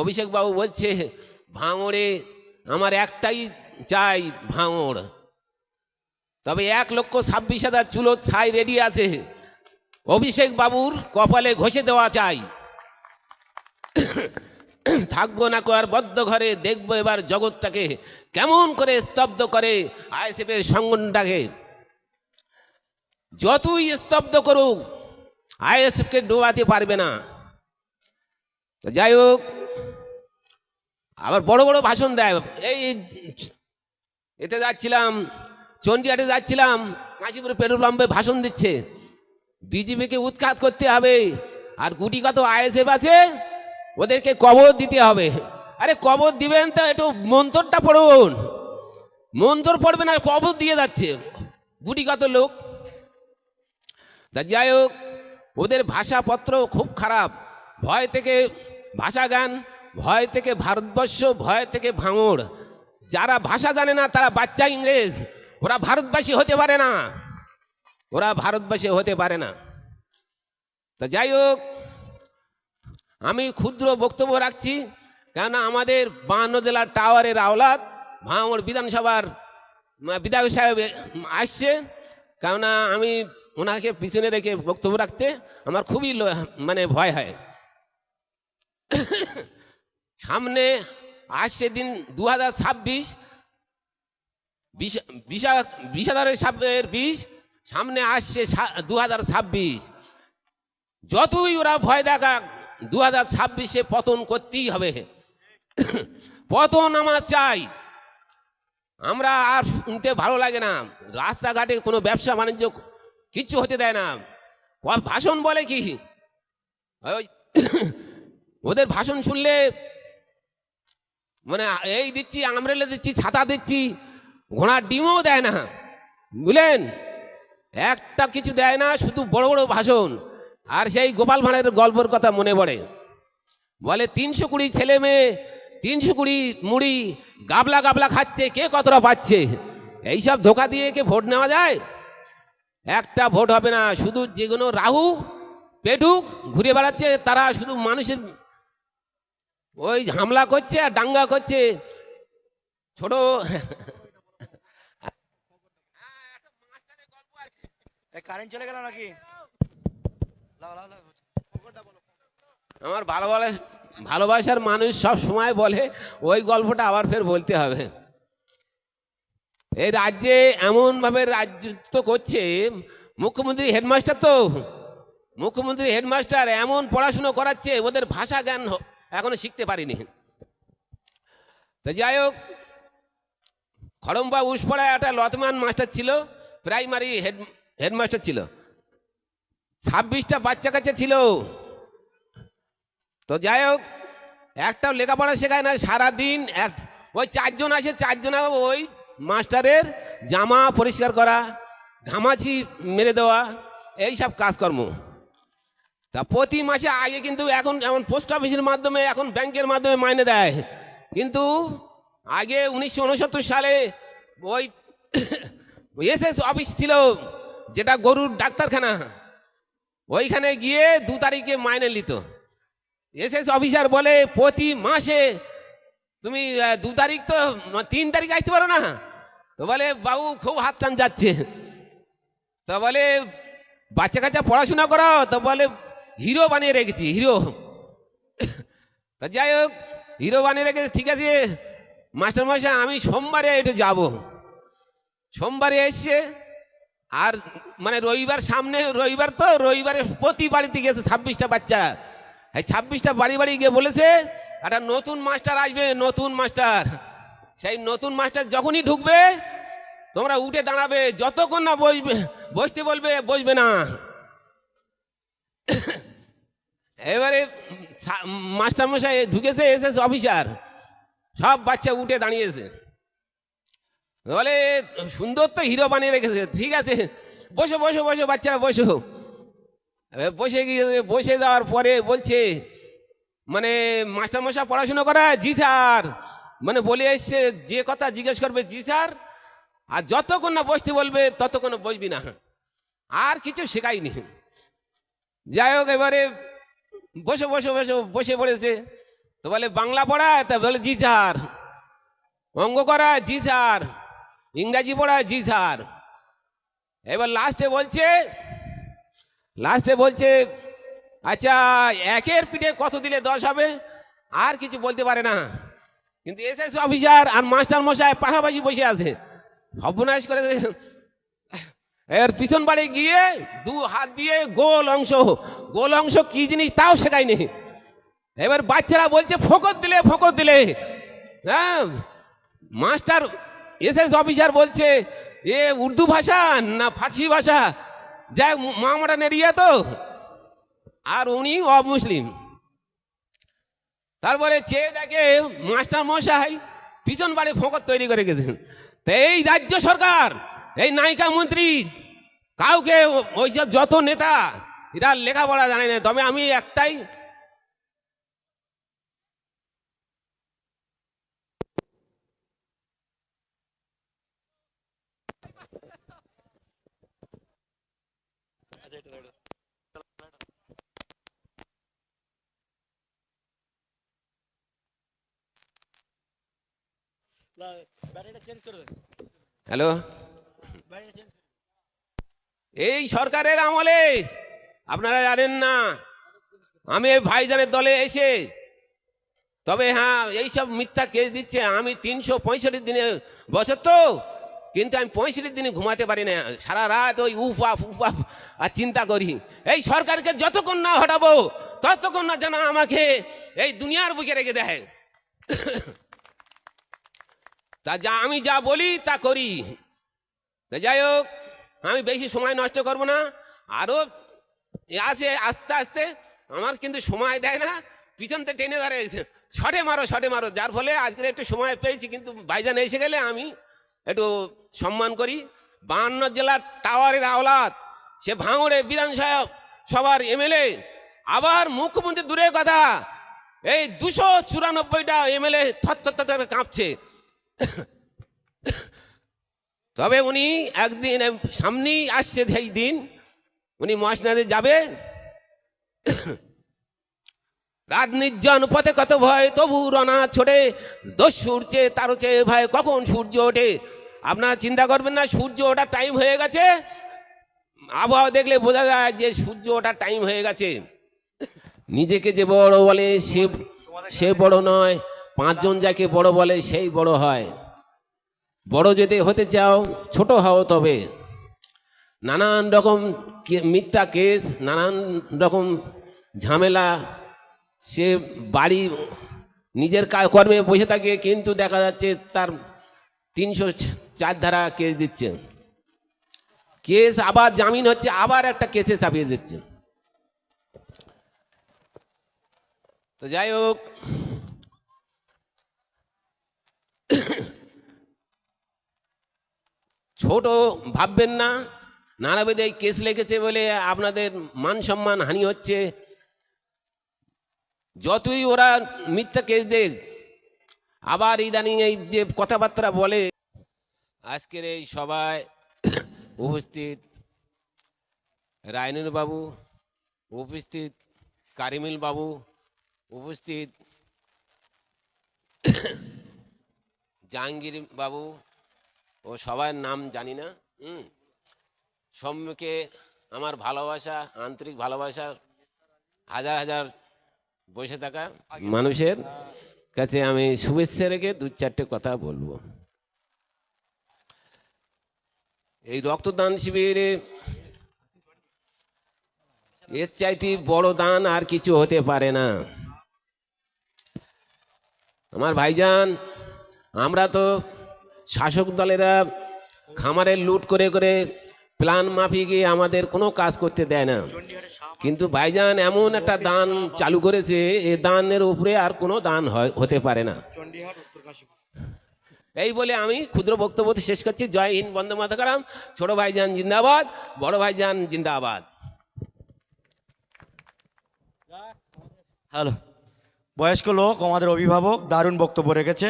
অভিষেক বাবু বলছে ভাঙড়ে আমার একটাই চাই ভাঙড়, তবে 1,26,000 চুলো ছাই রেডি আছে, অভিষেক বাবুর কপালে ঘষে দেওয়া চাই। থাকবো না আর বদ্ধ ঘরে, দেখবো এবার জগৎটাকে কেমন করে স্তব্ধ করে আইএসএফের সংগঠনটাকে। যতই স্তব্ধ করুক আইএসএফকে ডোবাতে পারবে না। যাই হোক, আবার বড় বড় ভাষণ দেয়। এই এতে যাচ্ছিলাম, চণ্ডীহাটে যাচ্ছিলাম, কাশীপুরে পেট্রোল পাম্পে ভাষণ দিচ্ছে বিজেপিকে উৎখাত করতে হবে, আর গুটি কত আইএসএফ আছে ওদেরকে কবর দিতে হবে। আরে কবর দিবেন তো একটু মন্ত্রটা পড়ুন, মন্ত্র পড়বে না, কবর দিয়ে যাচ্ছে গুটি কত লোক। তা যাই হোক, ওদের ভাষাপত্র খুব খারাপ। ভয় থেকে ভাষা গান, ভয় থেকে ভারতবর্ষ, ভয় থেকে ভাঙড়। যারা ভাষা জানে না তারা বাচ্চা ইংরেজ, ওরা ভারতবাসী হতে পারে না, ওরা ভারতবাসী হতে পারে না। তা যাই হোক, আমি ক্ষুদ্র বক্তব্য রাখছি, কেননা আমাদের 52 জেলার টাওয়ারের আওলাদ ভাঙড় বিধানসভার বিধায়ক সাহেব আসছে, কেননা আমি ওনাকে পিছনে রেখে বক্তব্য রাখতে আমার খুবই মানে ভয় হয়। সামনে আসছে দিন 2026, বিষাদরের সাপের বিষ সামনে আসছে 2026। যতই ওরা ভয় দেখা 2026-এ পতন করতেই হবে। পতন আমার চাই। আমরা আর শুনতে ভালো লাগে না, রাস্তাঘাটে কোনো ব্যবসা বাণিজ্য কিচ্ছু হতে দেয় না। ভাষণ বলে কি, ওদের ভাষণ শুনলে মানে এই দিচ্ছি, আমরেলে দিচ্ছি, ছাতা দিচ্ছি, ঘোড়ার ডিমও দেয় না, বুঝলেন, একটা কিছু দেয় না, শুধু বড় বড় ভাষণ। আর সেই গোপাল ভাঁড়ের গল্পের কথা মনে পড়ে, বলে 320 ছেলে মেয়ে 320 মুড়ি গাবলা গাবলা খাচ্ছে, কে কতটা পাচ্ছে। এইসব ধোকা দিয়ে কে ভোট নেওয়া যায়? একটা ভোট হবে না। শুধু যেগুলো রাহু পেটুক ঘুরে বেড়াচ্ছে তারা শুধু মানুষের ওই হামলা করছে আর দাঙ্গা করছে। ছোট কারেন্ট চলে গেল নাকি? আমার ভালোবাসার মানুষ সব সময় বলে ওই গল্পটা আবার ফের বলতে হবে। এই রাজ্যে এমনভাবে রাজত্ব করছে, মুখ্যমন্ত্রী হেডমাস্টার, তো মুখ্যমন্ত্রী হেডমাস্টার এমন পড়াশুনো করাচ্ছে, ওদের ভাষা জ্ঞান এখনো শিখতে পারিনি। তো যাই হোক, খড়ম্বা উসপাড়ায় একটা লতমান মাস্টার ছিল, প্রাইমারি হেডমাস্টার ছিল, 26টা বাচ্চা কাচ্চা ছিল। তো যাই হোক, একটাও লেখাপড়া শেখায় না, সারাদিন ওই 4 জন আসে, 4 জন ওই মাস্টারের জামা পরিষ্কার করা, ঘামাচি মেরে দেওয়া, এই সব কাজকর্ম। তা প্রতি মাসে আগে কিন্তু এখন এমন পোস্ট অফিসের মাধ্যমে, এখন ব্যাংকের মাধ্যমে মাইনে দেয়, কিন্তু আগে 1969 সালে ওই এসএস অফিস ছিল, যেটা গরুর ডাক্তারখানা, ওইখানে গিয়ে 2 তারিখে মাইনে নিত। এসএস অফিসার বলে প্রতি মাসে তুমি 2 তারিখ তো 3 তারিখ আসতে পারো না? তো বলে বাবু খুব হাত টান যাচ্ছে। তো বলে বাচ্চা কাচ্চা পড়াশোনা করো? তো বলে হিরো বানিয়ে রেখেছি, হিরো। তা যাই হোক, হিরো বানিয়ে রেখেছি, ঠিক আছে মাস্টার মশাই আমি সোমবারে একটু যাব। সোমবারে এসছে, আর মানে রবিবার সামনে, রবিবার তো রবিবারে প্রতি বাড়িতে গেছে 26টা বাচ্চা। এই 26টা বাড়ি বাড়ি গিয়ে বলেছে একটা নতুন মাস্টার আসবে, নতুন মাস্টার। সেই নতুন মাস্টার যখনই ঢুকবে তোমরা উঠে দাঁড়াবে, যতক্ষণ না বসতে বলবে বসবে না। এবারে মাস্টার মশাই ঢুকেছে, এসএস অফিসার, সব বাচ্চা উঠে দাঁড়িয়েছে, বলে সুন্দর তো হিরো বানিয়ে রেখেছে, ঠিক আছে বসো বসো বসো বাচ্চারা বসো। বসে গিয়েছে, বসে যাওয়ার পরে বলছে মানে মাস্টার মশাই পড়াশুনো করা? জি স্যার। মানে বলে এসছে, যে কথা জিজ্ঞেস করবে জি স্যার, আর যতক্ষণ না বসতে বলবে ততক্ষণ বসবি না, আর কিছু শেখায়নি। যাই হোক, এবারে বসে বসে বসে বসে পড়েছে। তো বলে বাংলা পড়ায়, তা বলে জি স্যার। অঙ্ক করায়, জি স্যার। ইংরাজি পড়ায়, জি স্যার। এবার লাস্টে বলছে আচ্ছা একের পিঠে কত দিলে 10 হবে? আর কিছু বলতে পারে না, কিন্তু এসএস অফিসার আর মাস্টার মশাই পাশাপাশি বসে আছে, সর্বনাশ করে। এর পিছন বাড়ি গিয়ে 2 হাত দিয়ে গোল অংশ কি জিনিস তাও শেখায়নি। এবার বাচ্চারা বলছে ফোকর দিলে, হ্যাঁ। মাস্টার এসএস অফিসার বলছে এ উর্দু ভাষা না ফার্সি ভাষা, যাই মামরান এরিয়া তো, আর উনি অমুসলিম। তারপরে চেয়ে দেখে মাস্টার মশাই পিছন বাড়ি ফোকর তৈরি করে গেছেন। তো এই রাজ্য সরকার, এই নায়িকা মন্ত্রী, কাউকে ওইসব যত নেতা এরা লেখাপড়া জানে না। তবে আমি একটাই হ্যালো, এই সরকারের আমলে আপনারা জানেন না, আমি এই ভাইজানের দলে এসে, তবে হ্যাঁ এইসব মিথ্যা কেস দিচ্ছে। আমি 365 দিনে বছর তো, কিন্তু আমি 65 দিনে ঘুমাতে পারি না, সারা রাত ওই উফ আফ আর চিন্তা করি। এই সরকারকে যতক্ষণ না হটাবো ততক্ষণ না যেন আমাকে এই দুনিয়ার বুকে রেখে দেয়। তা আমি যা বলি তা করি। তা যাই হোক, আমি বেশি সময় নষ্ট করব না। আরও আছে আস্তে আস্তে, আমার কিন্তু সময় দেয় না, পিছনতে টেনে ধরে শটে মারো, যার ফলে আজকের একটু সময় পেয়েছি। কিন্তু ভাইজান এসে গেলে আমি একটু সম্মান করি। 52 জেলার টাওয়ারের আওলাদ, সে ভাঙড়ে বিধানসভার এমএলএ, আবার মুখ্যমন্ত্রী দূরের কথা, এই 294টা এমএলএ থর কাঁপছে। তবে উনি একদিন সামনেই আসছে, সেই দিন উনি মহাসিনাতে যাবে। রাত নির্জন পথে কত ভয়, তবু রনা ছোটে, দস্যুর চেয়ে তারও চেয়ে ভয়, কখন সূর্য ওঠে। আপনারা চিন্তা করবেন না, সূর্য ওঠার টাইম হয়ে গেছে। আবহাওয়া দেখলে বোঝা যায় যে সূর্য ওঠার টাইম হয়ে গেছে। নিজেকে যে বড় বলে সে বড় নয়, 5 জন যাকে বড় বলে সেই বড় হয়। বড় যদি হতে চাও ছোট হও তবে। নানান রকম মিথ্যা কেস, নানান রকম ঝামেলা, সে বাড়ি নিজের কর্মে বসে থাকে, কিন্তু দেখা যাচ্ছে তার 304 ধারা কেস দিচ্ছে, কেস আবার জামিন হচ্ছে, আবার একটা কেসে চাপিয়ে দিচ্ছে। তো যাই হোক, ছোট ভাববেন না। নানাবিধ এই কেস লেগেছে বলে আপনাদের মান সম্মান হানি হচ্ছে। যতই ওরা মিথ্যা কেস দেখ, আবার ইদানিং এই যে কথাবার্তা বলে। আজকের এই সভায় উপস্থিত রায়নুর বাবু, উপস্থিত কারিমুল বাবু, উপস্থিত জাহাঙ্গীর বাবু, ও সবার নাম জানি না। সম্মুখে আমার ভালোবাসা, আন্তরিক ভালোবাসা, হাজার হাজার বসে থাকা মানুষের কাছে আমি শুভেচ্ছা রেখে 2-4টে কথা বলবো। এই রক্তদান শিবিরে এর চাইতে বড় দান আর কিছু হতে পারে না। আমার ভাইজান, আমরা তো শাসক দলেরা খামারের লুট করে করে প্ল্যান মাফিকে আমাদের কোনো কাজ করতে দেয় না, কিন্তু ভাইজান এমন একটা দান চালু করেছে, এ দানের উপরে আর কোনো দান হতে পারে না। এই বলে আমি ক্ষুদ্র বক্তব্য শেষ করছি। জয় হিন্দ, বন্দে মাতরম। ছোট ভাইজান জিন্দাবাদ, বড় ভাইজান জিন্দাবাদ। হ্যালো, বয়স্ক লোক, আমাদের অভিভাবক দারুণ বক্তব্য রেখেছে।